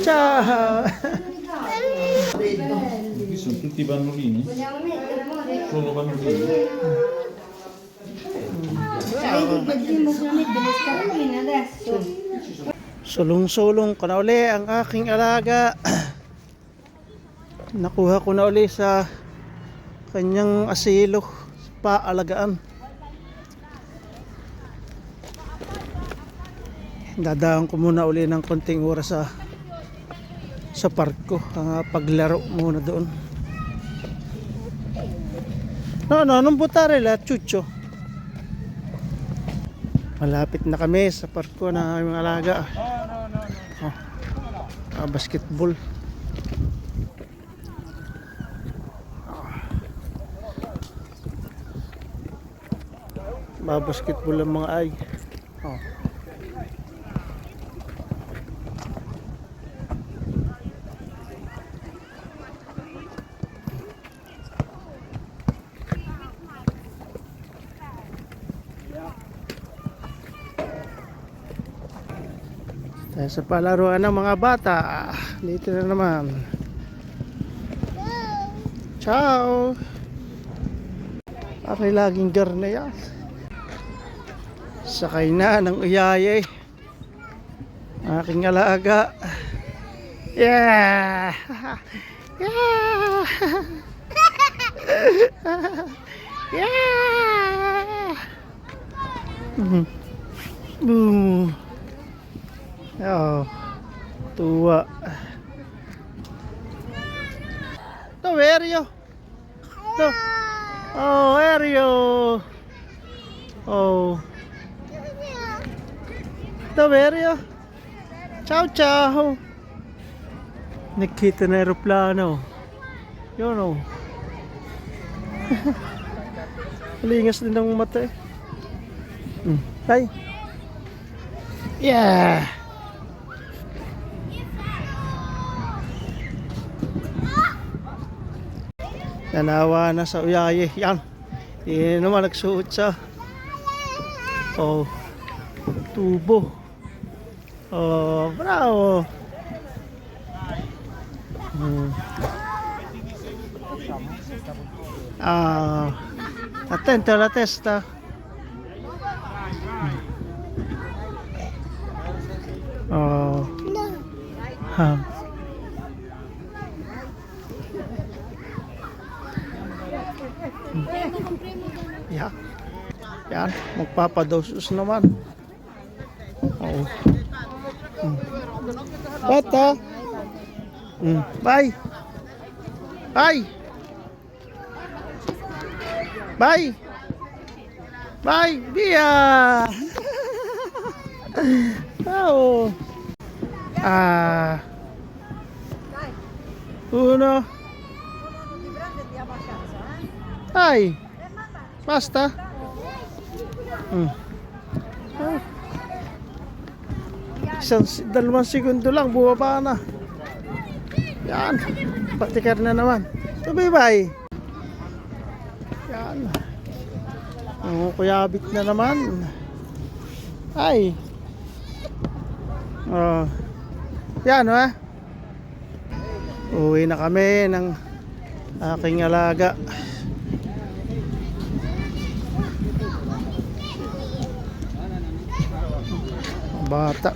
Ciao. Qui sono tutti pannolini. Solo pannolini. Sulong-sulong ko na uli ang aking alaga. Nakuha ko na uli sa kanyang asilo, paalagaan. Dadaan ko muna uli ng konting oras sa parko, paglaro muna doon. Anong butarela, chucho? Malapit na kami sa parko na aming alaga. Basketball. Basketball ang mga ay. Sa palaruan ng mga bata, dito na naman. Ciao. Aray laging garna yan. Sakay na ng uyaye aking alaga. Yeah. Yeah. Yeah. Boom. Oh, tuwa. No, where are you? No. Oh, where are you? Oh. No, where are you? Ciao, ciao. Nakita na aeroplano. Yun o. Lingas din ng mata eh. Hi. Yeah. Nanawa na sa uyaye. Yan. Yan naman nagsuot sa tubo. Bravo. Attento alla testa. Yeah. Yan, magpapadosus naman. Bata. Bye. Bye. Bye. Bye. Dia. Oh. Uno. Ay. Basta. Dalawang segundo lang bumaba na. Yan. Patikar na naman. Bye-bye. Yan. Kuyabit na naman. Ay. Yan uwi na kami ng aking alaga. Bata.